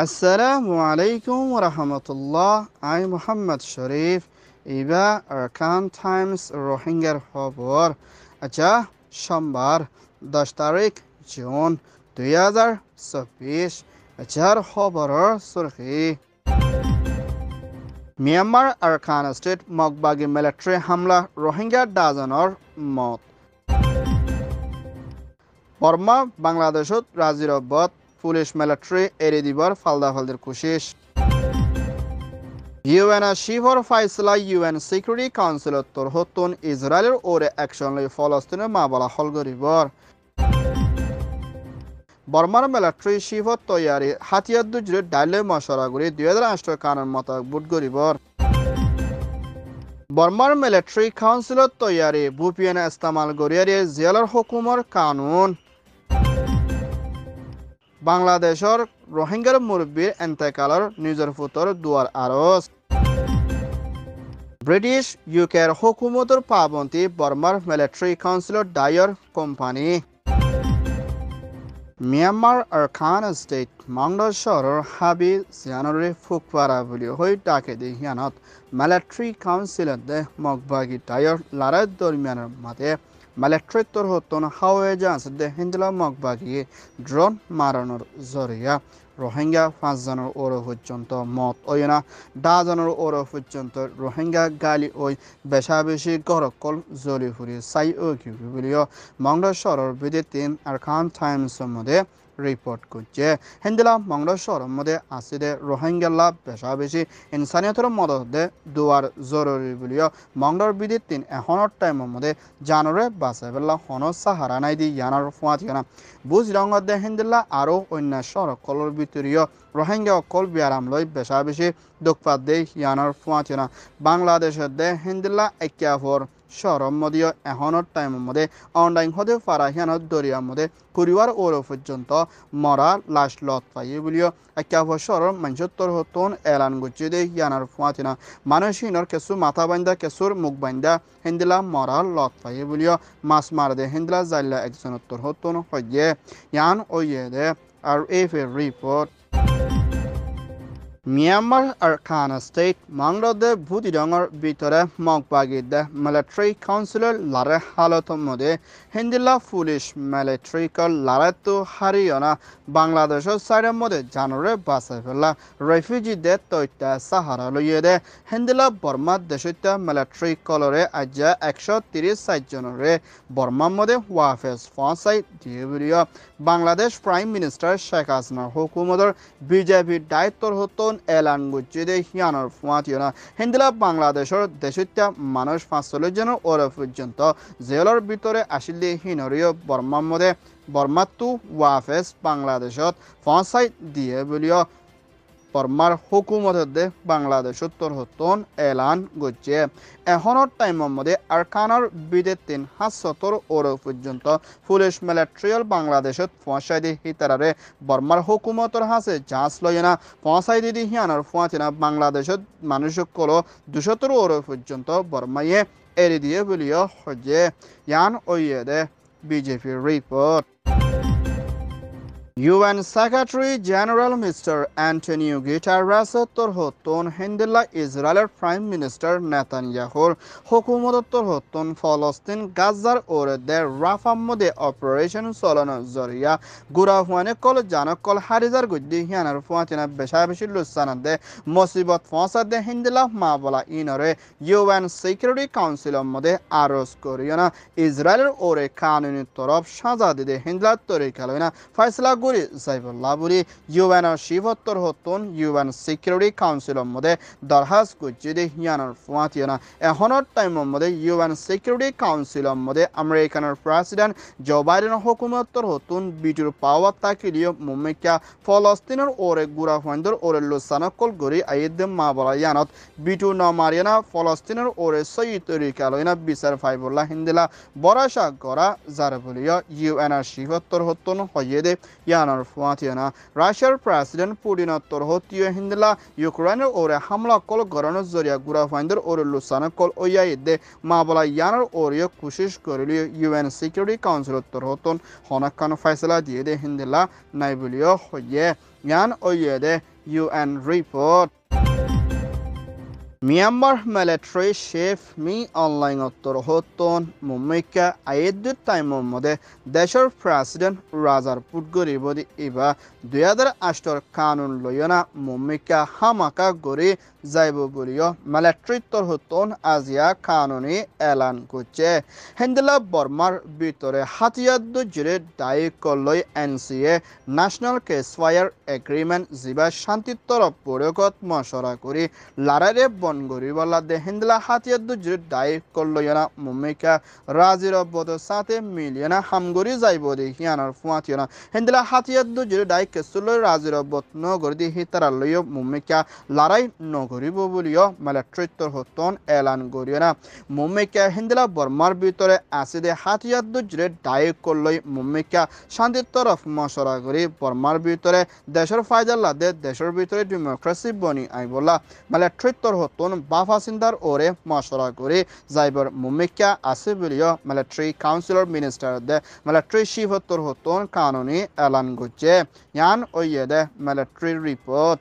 Assalamu alaikum wa rahmatullah. I'm Muhammad Sharif. Iba Arkan Times Rohingya খবর আচ্ছা সোমবার 10 তারিখ জুন 2024 আচ্ছার খবরের সুরখি মিয়ানমার আরকান স্টেট মগবাগি মিলিটারি হামলা রোহিঙ্গা ডাজনের মত বর্মা বাংলাদেশত রাজিরবত পুলিশ মিলিটারি এড়িয়ে দিবার ফালদাফালদের কোশিশ ইউএন শিফর ফাইসলা ইউএন সিকিউরিটি কাউন্সিলত তরহতুন ইসরায়েলের ওরে অ্যাকশন লই ফলস্তিনের মাবলা হল গরিবর বর্মার মিলিটারি শিফর তৈয়ারি হাতিয়ার দুজরে ডাইলে মশরা করি 2008 কানুন মোতাবেক বুট গরিবর বর্মার মিলিটারি কাউন্সিলত তৈয়ারি বুপিএন ইস্তেমাল গরিয়ারে জেলার হুকুমর কানুন বাংলাদেশের রোহিঙ্গার মুরব্বীর এন্তেকালের নিজের ফুতর দুয়ার আরজ ব্রিটিশ ইউকের হুকুমতের পাবন্দি বর্মার মিলিটারি কাউন্সিলর ডায়ার কোম্পানি মিয়ানমার আরকান স্টেট মাংডর শহরের হাবি জানুয়ারি ফুকপারা বলি হই ডাকে দিয়ানত মিলিটারি কাউন্সিলত দে মগবাগি ডায়ার লড়াই দরমিয়ানের মাঝে মিলিটারি তরহতন হাওয়ে জাহাজ দে হিন্দলা মগবাগি ড্রোন মারানোর জরিয়া রোহিঙ্গা 5 জনের ওর পর্যন্ত মত ওই না 10 জনের ওর পর্যন্ত রোহিঙ্গা গালি ওই বেশা বেশি গরকল জলি ফুরি সাই ও কি বলিও মংডা শহরের বিদিতিন আরকান টাইমসের মধ্যে রিপোর্ট করছে হিন্দলা মংডা শহরের মধ্যে আসিদে রোহিঙ্গা বেশা বেশি ইনসানিয়তের মদত দে দুয়ার জরুরি বলিও মংডার বিদিতিন এখনের টাইমের মধ্যে জানরে বাঁচাবেলা হন সাহারা নাই দি ইয়ানার ফুয়াতিনা বুঝ রঙত দে হিন্দলা আরও অন্য শহর কলর ভিতরীয় রোহিঙ্গা অকল বিয়ারাম লই বেশা বেশি দুঃখপাত দে ইয়ানার ফুয়াতিনা বাংলাদেশের দে হিন্দলা একিয়াফর শহরের মধ্যে এখনের টাইমের মধ্যে অনলাইন হতে ফারাহিয়ানত দরিয়ার মধ্যে কুড়িবার ওর পর্যন্ত মরা লাশ লত পাই বলিও একিয়াফর শহরের মানুষত্তর হতন এলান গুছি দে ইয়ানার ফুয়াতিনা মানুষহীনর কেসু মাথা বান্ধা কেসুর মুখ বান্ধা হিন্দিলা মরা লত পাই বলিও মাছ মার দে হিন্দিলা জাইলা একজনত্তর হতন হয়ে ইয়ান ওয়ে দে R F A report Myanmar Arakan state মাংরদে ভুতিডঙর ভিতরে মগবাগিদে মিলিটারি কাউন্সিলের লারে হালতর মধ্যে হিন্দিলা পুলিশ মিলিটারি কল লারেতো হারিয়ানা বাংলাদেশের সাইডের মধ্যে জানুরে বাঁচাই ফেলা রেফিউজিদের তৈত্য সাহারা লইয়ে দে হিন্দিলা বর্মার দেশত্য মিলিটারি কলরে আজ্যা 130 জনরে বর্মার মধ্যে ওয়াফেস ফসাই দিয়ে বলিও বাংলাদেশ প্রাইম মিনিস্টার শেখ হাসিনার হুকুমতের বিজেপি দায়িত্বর হতন এলান গুছি দে হিয়ানোর ফুয়াতিও না হিন্দিলা বাংলাদেশের দেশত্য মানুষ 45 জনের ওর পর্যন্ত জেলের ভিতরে আসিলে হিনরীয় বর্মার মধ্যে বর্মাত্তু ওয়াফেস বাংলাদেশত ফসাই দিয়ে বলিও বর্মার হুকুমতের দে বাংলাদেশত তরহতন এলান গুছে এখনের টাইমের মধ্যে আরকানের বিদে 370 ওর পর্যন্ত পুলিশ মিলিটারিয়াল বাংলাদেশত ফসাই দি হিতারারে বর্মার হুকুমতের হাসে জাঁচ লয় না ফসাই দি হিয়ানোর ফুয়াতিনা বাংলাদেশত মানুষ কল 200 ওর পর্যন্ত বর্মাইয়ে এড়ি দিয়ে বলিও হজে ইয়ান ওয়ে দে বিজেপির report UN Secretary General Mr. Antonio Guterres তরহতন হিন্দিলা ইসরায়েলের প্রাইম মিনিস্টার নেতানিয়াহুর হুকুমত তরহতন ফলস্তিন গাজার ওরে দে রাফার মধ্যে অপারেশন চালানোর জরিয়া গুরাহুয়ানে কল জানক কল হারিজার গুদ্দি হিয়ানার ফুয়াতিনা বেশা বেশি লুসানান দে মুসিবত ফসা দে হিন্দিলা মা বলা ইনরে UN সিকিউরিটি কাউন্সিলের মধ্যে আরজ করিও না ইসরায়েলের ওরে কানুনি তরফ সাজা দিতে হিন্দিলা তরিকা লয় না ফয়সলা সাইফুল্লাহ বুরি ইউএন শিবত্তর হতন ইউএন সিকিউরিটি কাউন্সিলের মধ্যে দরখাস্ত করছে দে ইয়ানোর ফুয়াতিও না এখনের টাইমের মধ্যে ইউএন সিকিউরিটি কাউন্সিলের মধ্যে আমেরিকানের প্রেসিডেন্ট জো বাইডেনের হুকুমত্তর হতন বিটুর পাওয়ার তাকিলিও মুম্মিকা ফলস্তিনের ওরে গুড়া ফাইন্দর ওরে লুসানকল গড়ি আইদ মা বলা ইয়ানত বিটু ন মারিয়ানা ফলস্তিনের ওরে সই তরিকা লইনা বিচার ফাইবুল্লাহ হিন্দিলা বরাশা গড়া যার বলিও ইউএন শিবত্তর হতন হইয়ে দে ইয়ানোর ফুয়াতিও না রাশিয়ার প্রেসিডেন্ট পুতিনের তরহতীয় হিন্দিলা ইউক্রেনের ওরে হামলা কল গড়ানোর জরিয়া গুড়া ফাইন্দর ওরে লুসানকল ওয়াইদে মা বলা ইয়ানোর ওরিও কোশিশ করিলিও ইউএন সিকিউরিটি কাউন্সিলের তরহতন হনাক্কান ফয়সলা দিয়ে দে হিন্দিলা নাই বলিও হইয়ে ইয়ান ওয়ে দে UN report. Myanmar military chief মি অনলাইন উত্তর হতন মুম্বাইকা আয়েদ্দুর টাইমর মধ্যে দেশের প্রেসিডেন্ট রাজার পুটগরিবদি ইবা 2008 কানুন লয়না মুম্বাইকা হামাকা গড়ি যাইব বলিও মিলিটারি তোর হতন আজিয়া কানুনি এলান করছে হেন্দেলা বর্মার ভিতরে হাতিয়াদ্দু জুড়ে দায়ী করলই NCA ন্যাশনাল কেসফায়ার এগ্রিমেন্ট জিবা শান্তির তরফ পরিকত মশরা করি লারারে বনগরি বলা দে হিন্দলা হাতিয়াদ্দু জুড়ে দায়ী করলইনা মুম্বাইকা রাজির বদ সাথে মিলিয়না হামগরি যাইব দি হিয়ানার ফুয়াতিয়না হেন্দেলা হাতিয়াদ্দু জুড়ে দায়ী কেসুলই রাজির বদ নগরি দি হিতারা লইও মুম্বাইকা লারাই নগরিব বলিও মিলিটারি তোর হতন এলান গরিয়না মুম্বাইকা হিন্দলা বর্মার ভিতরে আসিদে হাতিয়াদ্দু জুড়ে দায়ী করলই মুম্বাইকা শান্তির তরফ মশরা করি বর্মার ভিতরে দেশের ফায়দার লাদে দেশের ভিতরে ডেমোক্রেসি বনি আইবলা মিলিটারি তোর হতন বাফাসিন্দার ওরে মশরা করে যাইবার মুম্বাইকা আছে বলিও মিলিটারি কাউন্সিলর মিনিস্টার দে মিলিটারি চিফ তোর হতন কানুনি এলান করছে ইয়ান ওইয়ে দে মিলিটারি রিপোর্ট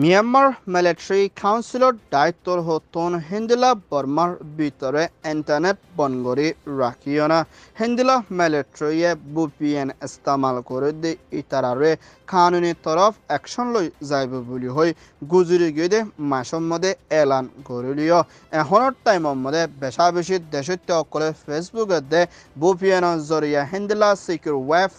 মিয়ানমার মিলিটারি কাউন্সিলর দায়িত্বর হতন হিন্দিলা বর্মার ভিতরে ইন্টারনেট বনগরি রাখিও না হিন্দিলা মিলিটারিয়ে VPN ইস্তেমাল করে দি ইতারারে কানুনি তরফ অ্যাকশন লই যাইব বলি হই গুজরি গিয়ে মাসের মধ্যে এলান করিলিও এখনের টাইমের মধ্যে বেশা বেশি দেশের অকলে ফেসবুকে দে VPN জরিয়া হিন্দিলা সিকিউর ওয়েব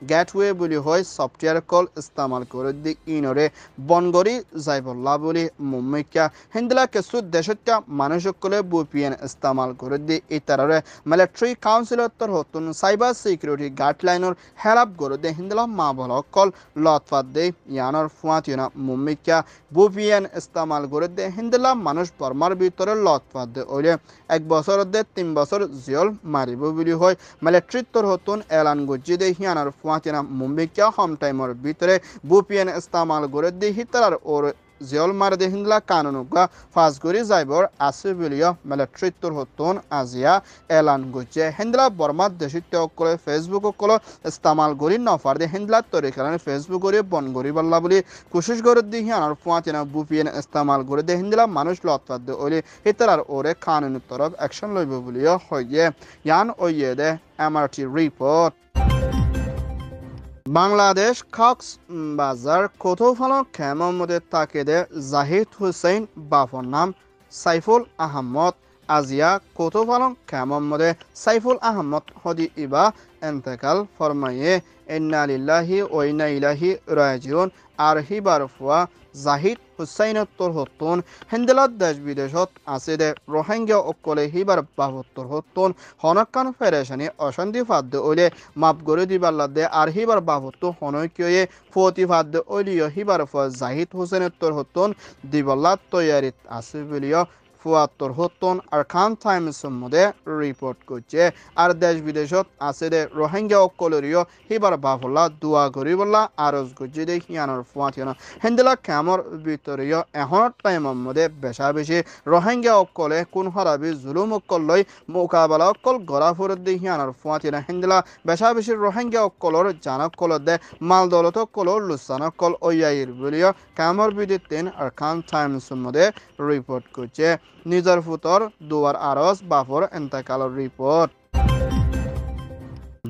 গেটওয়ে বলি হয় সফটওয়্যার কল ইস্তেমাল করে দি ইনরে বনগরি যাইবল্লা বলি মুম্বাইকা হিন্দলা কিছু দেশটা মানুষ সকলে VPN ইস্তেমাল করে দি ইতারে মিলিটারি কাউন্সিলর তোর হতুন সাইবার সিকিউরিটি গাইডলাইনের হেলাপ করে দে হিন্দলা মা বল কল লতফাত দে ইয়ানোর ফুয়াতিনা মুম্বাইকা VPN ইস্তেমাল করে দে হিন্দলা মানুষ বর্মার ভিতরে লতফাত দে ওইলে 1 বছর দে 3 বছর জেল মারিব বলি হয় মিলিটারি তোর হতুন এলান গজি দে ইয়ানোর ফুয়াতিনা মুম্বাইকা হোম টাইমের ভিতরে VPN ইস্তেমাল করে দে হিতার ওর জেল মার দে হিন্দলা কানুনগা ফাস গরি যাইবর আছে বলিও মিলিটারি তোর হতুন আজিয়া এলান গজে হিন্দলা বর্মা দেশিত করে ফেসবুক কল ইস্তেমাল গরি নফার দে হিন্দলা তরি কারণে ফেসবুক গরি বন গরি বল্লা বলি কোশিশ করে দি হিয়ানার ফুয়াতিনা VPN ইস্তেমাল করে দে হিন্দলা মানুষ লতফাত দে ওলি হিতার ওরে কানুন তরফ অ্যাকশন লইব বলিও হইয়ে ইয়ান ওইয়ে দে MRT রিপোর্ট বাংলাদেশ কক্স বাজার কোতোফালো খেমার মধ্যে তাকেদে জাহিদ হুসেন বাফর নাম সাইফুল আহমদ আজিয়া কোতোফালো খেমার মধ্যে সাইফুল আহমদ হদি ইবা এন্তেকাল ফরমাইয়ে ইন্না লিল্লাহি ওয়া ইন্না ইলাইহি রাজিউন আর হিবার ফুয়া জাহিদ হুসাইনত্তর হতুন হিন্দলাত দেশ বিদেশত আছে দে রোহিঙ্গা অকলে হিবার বাবত্তর হতুন হনকান ফেরেশানি অশান্তি ফাদ্য ওলে মাপ গড়ে দিবার দে আর হিবার বাবত্ত হনকীয় ফতি ফাদ্য ওলিও হিবার ফুয়া জাহিদ হুসাইনত্তর হতুন দিবল্লা তৈয়ারিত আছে বলিও ফুয়াত্তর হতুন আর খান টাইমসের মধ্যে রিপোর্ট করছে আর দেশ বিদেশত আছে দে রোহিঙ্গা অকলেরিও হিবার বাফল্লা দোয়া করিবল্লা আরজ করছে দে হিয়ানোর ফুয়াতিয়না হিন্দলা ক্যামর ভিতরেও এখনের টাইমের মধ্যে বেশা বেশি রোহিঙ্গা অকলে কোন হরাবি জুলুম অকল লই মোকাবেলা অকল গড়া ফুরত দে হিয়ানোর ফুয়াতিয়না হিন্দলা বেশা বেশি রোহিঙ্গা অকলর জানকল দে মাল দলত অকলর লুসানকল ওয়াইর বলিও ক্যামর বিদিতেন আর খান টাইমসের মধ্যে রিপোর্ট করছে নিজর ফুতর দুয়ার আরস বাফর এন্তেকালের রিপোর্ট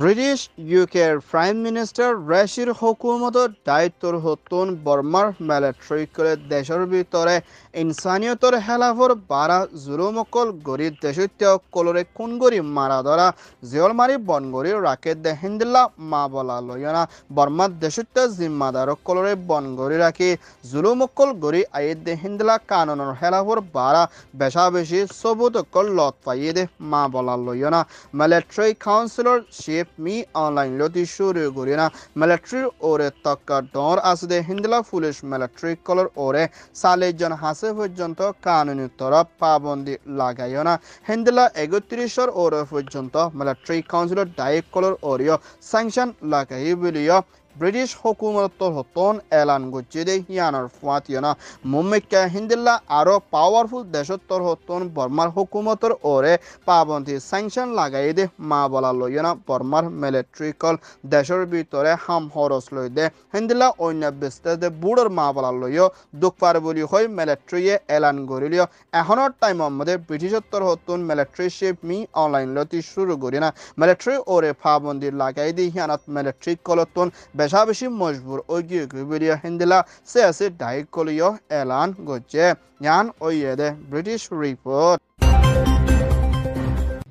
ব্রিটিশ ইউকের প্রাইম মিনিস্টার রেশির হুকুমতর দায়িত্বর হতুন বর্মার মিলিটারি করে দেশের ভিতরে ইনসানিয়তর হেলাফর বারা জুলুমকল গরি দেশত্য কলরে কোন গরি মারা ধরা জিয়ল মারি বন গরি রাকে দে হিন্দিল্লা মা বলা লয়না বর্মার দেশত্য জিম্মাদার কলরে বন গরি রাখি জুলুমকল গরি আইয়ে দে হিন্দিল্লা কানুনের হেলাফর বারা বেশা বেশি সবুত কল লত পাইয়ে দে মা বলা লয়না মিলিটারি কাউন্সিলর চিফ মি অনলাইন লতি শুরু করি না মিলিটারির ওরে তক্কা ডর আসে হিন্দলা পুলিশ মিলিটারি কলর ওরে সালেজন হাসে পর্যন্ত কানুনি তরফ পাবন্দি লাগাইও না হিন্দলা 31 ওরে পর্যন্ত military councillor direct colour Oreo sanction লাগাই বলিও ব্রিটিশ হুকুমতর হতন এলান গজ্জে দে ইয়ানোর ফুয়াতিয়না মুম্মিকা হিন্দিল্লা আরো পাওয়ারফুল দেশত্তর হতন বর্মার হুকুমতর ওরে পাবন্দি স্যাংশন লাগাই দে মা বলা লইনা বর্মার মিলিটারি কল দেশের ভিতরে হাম হরস লই দে হিন্দিল্লা অন্য বিস্তার দে বুড়োর মা বলা লইও দুঃখ পার বলি হয় মিলিটারিয়ে এলান করিলিও এখনের টাইমের মধ্যে ব্রিটিশত্তর হতন মিলিটারি শিপ মি অনলাইন লতি শুরু করি না মিলিটারি ওরে পাবন্দি লাগাই দি হিয়ানাত মিলিটারি কলতন বেশা বেশি মজবুর ওই গিয়ে বলিয়া হিন্দিলা সে আছে ডাইক কলিও এলান গজ্জে ইয়ান ওইয়ে দে ব্রিটিশ রিপোর্ট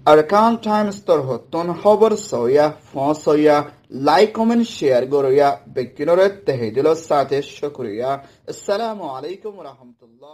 আরকান টাইমস তর হতন খবর সয়া ফসয়া লাইক কমেন্ট শেয়ার গরয়া বেকিনরে তেহেদিল সাথে শুকরিয়া আসসালামু আলাইকুম ওয়া রাহমাতুল্লাহ